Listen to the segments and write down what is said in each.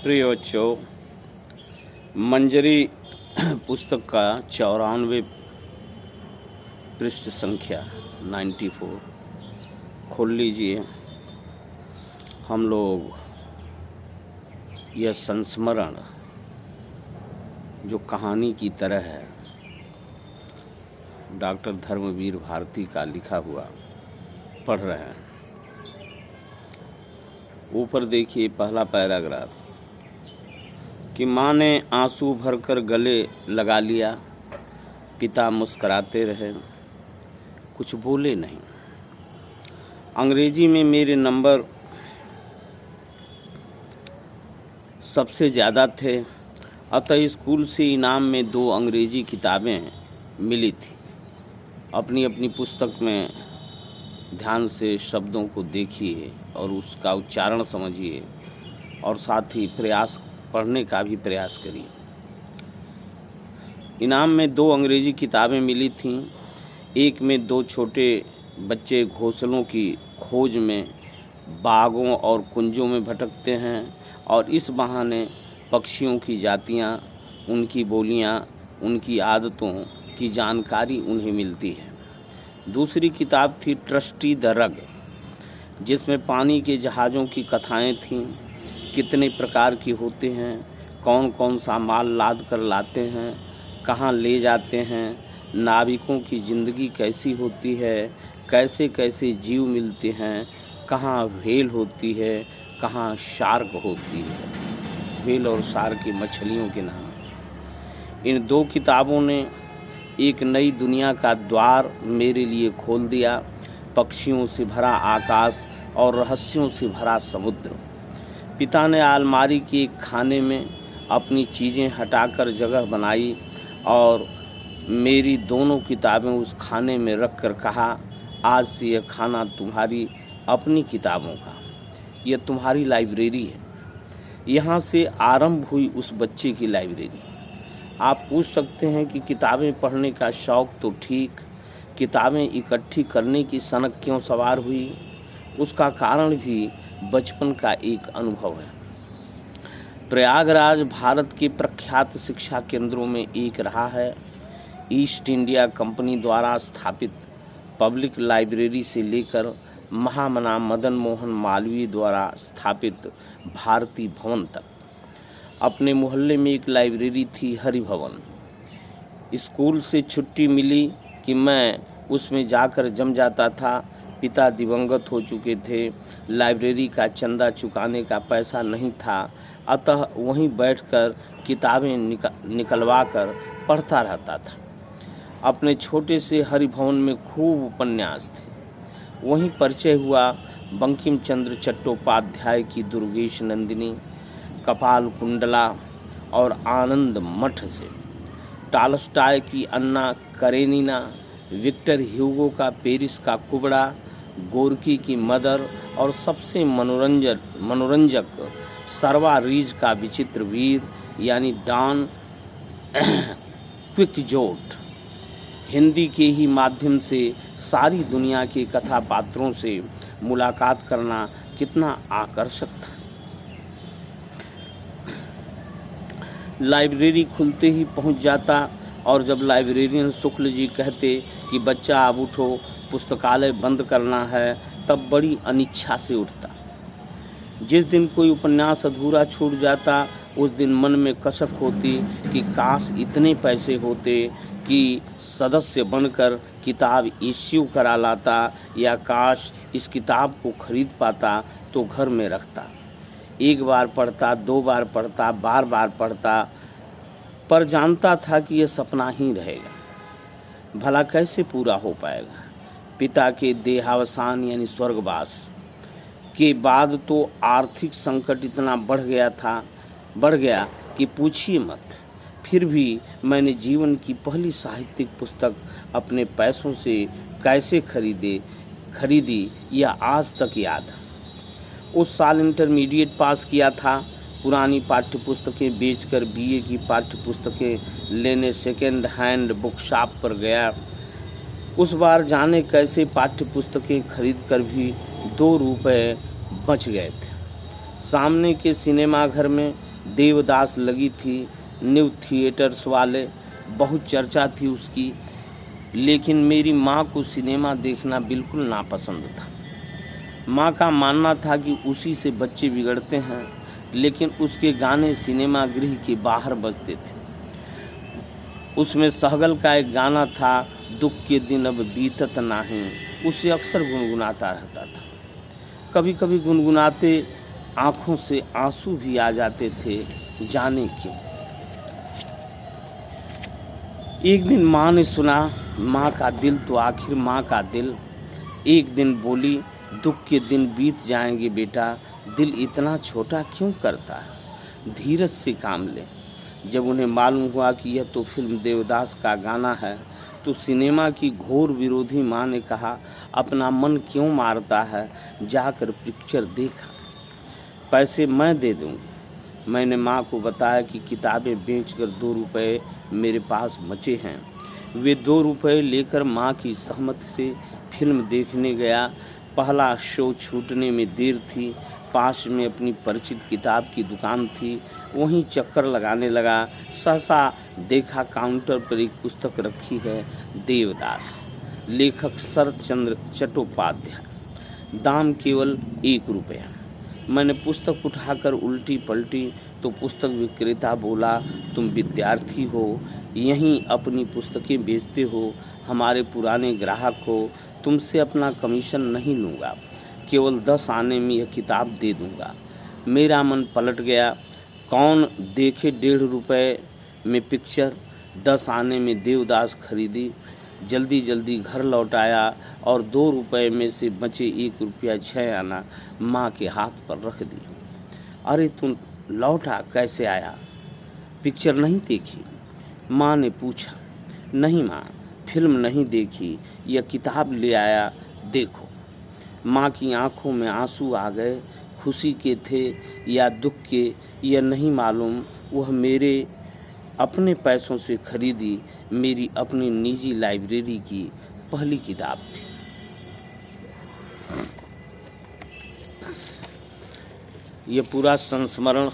प्रिय बच्चों, मंजरी पुस्तक का 94 पृष्ठ संख्या 94 खोल लीजिए। हम लोग यह संस्मरण जो कहानी की तरह है, डॉक्टर धर्मवीर भारती का लिखा हुआ पढ़ रहे हैं। ऊपर देखिए पहला पैराग्राफ कि माँ ने आंसू भरकर गले लगा लिया। पिता मुस्कुराते रहे, कुछ बोले नहीं। अंग्रेजी में मेरे नंबर सबसे ज़्यादा थे, अतः स्कूल से इनाम में 2 अंग्रेजी किताबें मिली थी। अपनी अपनी पुस्तक में ध्यान से शब्दों को देखिए और उसका उच्चारण समझिए और साथ ही पढ़ने का भी प्रयास करिए। इनाम में 2 अंग्रेजी किताबें मिली थीं। एक में 2 छोटे बच्चे घोंसलों की खोज में बागों और कुंजों में भटकते हैं और इस बहाने पक्षियों की जातियां, उनकी बोलियां, उनकी आदतों की जानकारी उन्हें मिलती है। दूसरी किताब थी ट्रस्टी द रग, जिसमें पानी के जहाज़ों की कथाएं थीं। कितने प्रकार की होते हैं, कौन कौन सा माल लाद कर लाते हैं, कहाँ ले जाते हैं, नाविकों की ज़िंदगी कैसी होती है, कैसे कैसे जीव मिलते हैं, कहाँ व्हेल होती है, कहाँ शार्क होती है। व्हेल और शार्क की मछलियों के नाम। इन 2 किताबों ने एक नई दुनिया का द्वार मेरे लिए खोल दिया। पक्षियों से भरा आकाश और रहस्यों से भरा समुद्र। पिता ने अलमारी के एक खाने में अपनी चीज़ें हटाकर जगह बनाई और मेरी दोनों किताबें उस खाने में रखकर कहा, आज से यह खाना तुम्हारी अपनी किताबों का, यह तुम्हारी लाइब्रेरी है। यहाँ से आरंभ हुई उस बच्चे की लाइब्रेरी। आप पूछ सकते हैं कि किताबें पढ़ने का शौक़ तो ठीक, किताबें इकट्ठी करने की सनक क्यों सवार हुई? उसका कारण भी बचपन का एक अनुभव है। प्रयागराज भारत के प्रख्यात शिक्षा केंद्रों में एक रहा है। ईस्ट इंडिया कंपनी द्वारा स्थापित पब्लिक लाइब्रेरी से लेकर महामना मदन मोहन मालवीय द्वारा स्थापित भारती भवन तक। अपने मोहल्ले में एक लाइब्रेरी थी, हरि भवन। स्कूल से छुट्टी मिली कि मैं उसमें जाकर जम जाता था। पिता दिवंगत हो चुके थे, लाइब्रेरी का चंदा चुकाने का पैसा नहीं था, अतः वहीं बैठकर किताबें निकलवा कर पढ़ता रहता था। अपने छोटे से हरि भवन में खूब उपन्यास थे। वहीं परिचय हुआ बंकिम चंद्र चट्टोपाध्याय की दुर्गेश नंदिनी, कपाल कुंडला और आनंद मठ से, टॉलस्टॉय की अन्ना करेनिना, विक्टर ह्यूगो का पेरिस का कुबड़ा, गोर्की की मदर और सबसे मनोरंजक सरवा रीज का विचित्र वीर यानी डॉन क्विक्सोट। हिंदी के ही माध्यम से सारी दुनिया के कथा पात्रों से मुलाकात करना कितना आकर्षक था। लाइब्रेरी खुलते ही पहुंच जाता और जब लाइब्रेरियन शुक्ल जी कहते कि बच्चा अब उठो, पुस्तकालय बंद करना है, तब बड़ी अनिच्छा से उठता। जिस दिन कोई उपन्यास अधूरा छूट जाता, उस दिन मन में कसक होती कि काश इतने पैसे होते कि सदस्य बनकर किताब इश्यू करा लाता, या काश इस किताब को खरीद पाता तो घर में रखता। 1 बार पढ़ता, 2 बार पढ़ता, बार बार पढ़ता, पर जानता था कि यह सपना ही रहेगा, भला कैसे पूरा हो पाएगा। पिता के देहावसान यानी स्वर्गवास के बाद तो आर्थिक संकट इतना बढ़ गया कि पूछिए मत। फिर भी मैंने जीवन की पहली साहित्यिक पुस्तक अपने पैसों से कैसे खरीदी यह आज तक याद है। उस साल इंटरमीडिएट पास किया था। पुरानी पाठ्य पुस्तकें बेचकर बीए की पाठ्य पुस्तकें लेने सेकेंड हैंड बुक शॉप पर गया। उस बार जाने कैसे पाठ्य पुस्तकें खरीद कर भी 2 रुपये बच गए थे। सामने के सिनेमा घर में देवदास लगी थी, न्यू थिएटर्स वाले, बहुत चर्चा थी उसकी। लेकिन मेरी माँ को सिनेमा देखना बिल्कुल नापसंद था। माँ का मानना था कि उसी से बच्चे बिगड़ते हैं, लेकिन उसके गाने सिनेमा गृह के बाहर बजते थे। उसमें सहगल का एक गाना था, दुख के दिन अब बीतत नाही, उसे अक्सर गुनगुनाता रहता था। कभी कभी गुनगुनाते आंखों से आंसू भी आ जाते थे, जाने क्यों। एक दिन माँ ने सुना, माँ का दिल तो आखिर माँ का दिल। एक दिन बोली, दुख के दिन बीत जाएंगे बेटा, दिल इतना छोटा क्यों करता है, धीरज से काम ले। जब उन्हें मालूम हुआ कि यह तो फिल्म देवदास का गाना है, तो सिनेमा की घोर विरोधी माँ ने कहा, अपना मन क्यों मारता है, जाकर पिक्चर देखा, पैसे मैं दे दूँगी। मैंने माँ को बताया कि किताबें बेचकर 2 रुपए मेरे पास बचे हैं। वे 2 रुपए लेकर माँ की सहमति से फिल्म देखने गया। पहला शो छूटने में देर थी। पास में अपनी परिचित किताब की दुकान थी, वहीं चक्कर लगाने लगा। सहसा देखा काउंटर पर एक पुस्तक रखी है, देवदास, लेखक शरतचंद्र चट्टोपाध्याय, दाम केवल 1 रुपया। मैंने पुस्तक उठाकर उल्टी पलटी तो पुस्तक विक्रेता बोला, तुम विद्यार्थी हो, यहीं अपनी पुस्तकें बेचते हो, हमारे पुराने ग्राहक हो, तुमसे अपना कमीशन नहीं लूँगा, केवल 10 आने में यह किताब दे दूँगा। मेरा मन पलट गया। कौन देखे 1.5 रुपए में पिक्चर, 10 आने में देवदास खरीदी। जल्दी जल्दी घर लौट आया और 2 रुपए में से बचे 1 रुपया 6 आना माँ के हाथ पर रख दी। अरे तुम लौटा कैसे आया, पिक्चर नहीं देखी? माँ ने पूछा। नहीं माँ, फिल्म नहीं देखी, यह किताब ले आया, देखो। माँ की आंखों में आंसू आ गए। खुशी के थे या दुख के, यह नहीं मालूम। वह मेरे अपने पैसों से खरीदी मेरी अपनी निजी लाइब्रेरी की पहली किताब थी। यह पूरा संस्मरण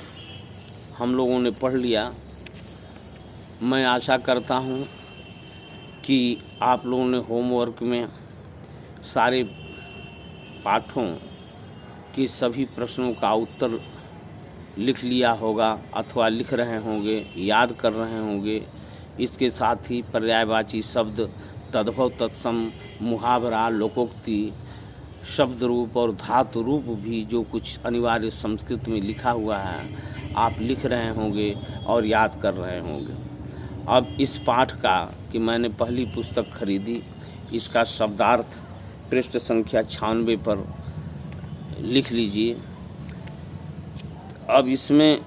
हम लोगों ने पढ़ लिया। मैं आशा करता हूँ कि आप लोगों ने होमवर्क में सारे पाठों के सभी प्रश्नों का उत्तर लिख लिया होगा, अथवा लिख रहे होंगे, याद कर रहे होंगे। इसके साथ ही पर्यायवाची शब्द, तद्भव, तत्सम, मुहावरा, लोकोक्ति, शब्द रूप और धातु रूप भी जो कुछ अनिवार्य संस्कृत में लिखा हुआ है, आप लिख रहे होंगे और याद कर रहे होंगे। अब इस पाठ का कि मैंने पहली पुस्तक खरीदी, इसका शब्दार्थ पृष्ठ संख्या 96 पर लिख लीजिए। अब इसमें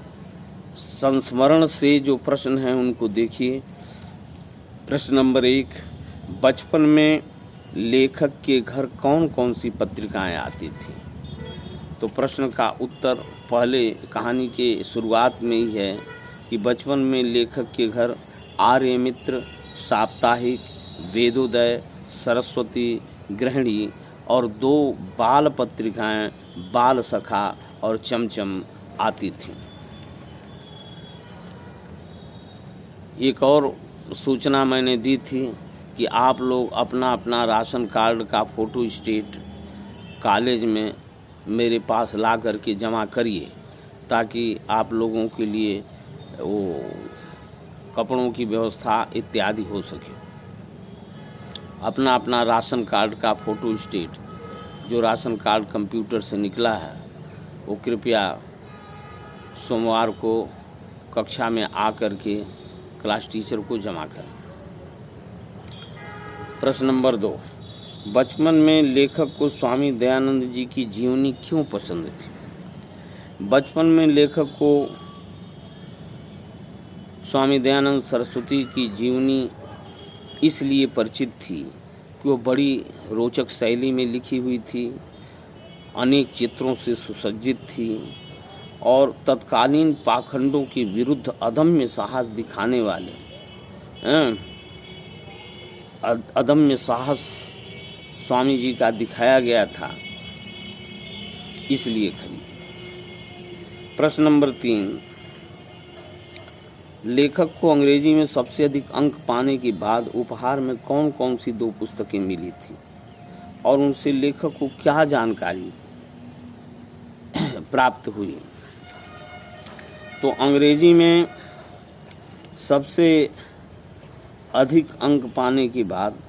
संस्मरण से जो प्रश्न हैं उनको देखिए। प्रश्न नंबर 1, बचपन में लेखक के घर कौन कौन सी पत्रिकाएं आती थी? तो प्रश्न का उत्तर पहले कहानी के शुरुआत में ही है कि बचपन में लेखक के घर आर्यमित्र, साप्ताहिक, वेदोदय, सरस्वती, गृहिणी और 2 बाल पत्रिकाएं, बाल सखा और चमचम आती थी। एक और सूचना मैंने दी थी कि आप लोग अपना अपना राशन कार्ड का फ़ोटो स्टेट कॉलेज में मेरे पास ला करके जमा करिए, ताकि आप लोगों के लिए वो कपड़ों की व्यवस्था इत्यादि हो सके। अपना अपना राशन कार्ड का फ़ोटो स्टेट, जो राशन कार्ड कंप्यूटर से निकला है, वो कृपया सोमवार को कक्षा में आकर के क्लास टीचर को जमा करें। प्रश्न नंबर 2, बचपन में लेखक को स्वामी दयानंद जी की जीवनी क्यों पसंद थी? बचपन में लेखक को स्वामी दयानंद सरस्वती की जीवनी इसलिए परिचित थी कि वो बड़ी रोचक शैली में लिखी हुई थी, अनेक चित्रों से सुसज्जित थी और तत्कालीन पाखंडों के विरुद्ध अदम्य साहस दिखाने वाले अदम्य साहस स्वामी जी का दिखाया गया था, इसलिए खरीदी। प्रश्न नंबर 3, लेखक को अंग्रेजी में सबसे अधिक अंक पाने के बाद उपहार में कौन कौन सी 2 पुस्तकें मिली थी और उनसे लेखक को क्या जानकारी प्राप्त हुई। तो अंग्रेजी में सबसे अधिक अंक पाने के बाद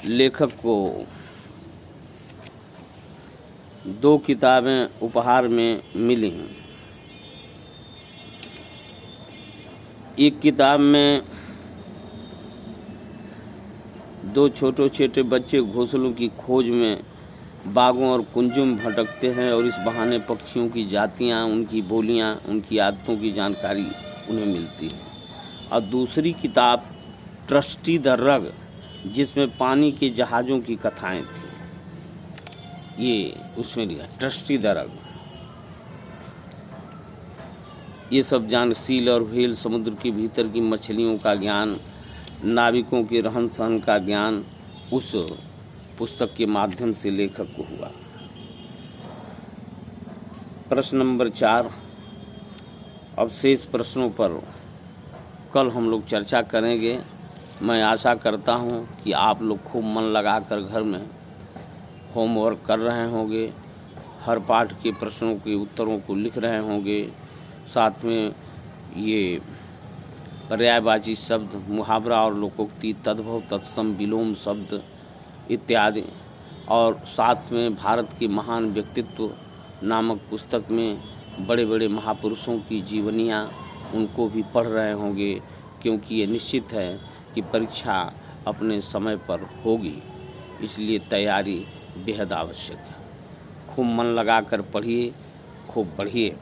लेखक को 2 किताबें उपहार में मिली। एक किताब में 2 छोटे छोटे बच्चे घोंसलों की खोज में बागों और कुंजों में भटकते हैं और इस बहाने पक्षियों की जातियां, उनकी बोलियां, उनकी आदतों की जानकारी उन्हें मिलती है। और दूसरी किताब ट्रस्टी द रग, जिसमें पानी के जहाज़ों की कथाएं थी, ये उसमें लिखा ट्रस्टी द रग। ये सब जान सील और व्हेल, समुद्र के भीतर की मछलियों का ज्ञान, नाविकों के रहन सहन का ज्ञान उस पुस्तक के माध्यम से लेखक को हुआ। प्रश्न नंबर 4। अब शेष प्रश्नों पर कल हम लोग चर्चा करेंगे। मैं आशा करता हूं कि आप लोग खूब मन लगाकर घर में होमवर्क कर रहे होंगे, हर पाठ के प्रश्नों के उत्तरों को लिख रहे होंगे, साथ में ये पर्यायवाची शब्द, मुहावरा और लोकोक्ति, तद्भव, तत्सम, विलोम शब्द इत्यादि, और साथ में भारत के महान व्यक्तित्व नामक पुस्तक में बड़े बड़े महापुरुषों की जीवनियाँ उनको भी पढ़ रहे होंगे, क्योंकि ये निश्चित है कि परीक्षा अपने समय पर होगी, इसलिए तैयारी बेहद आवश्यक है। खूब मन लगाकर पढ़िए, खूब पढ़िए।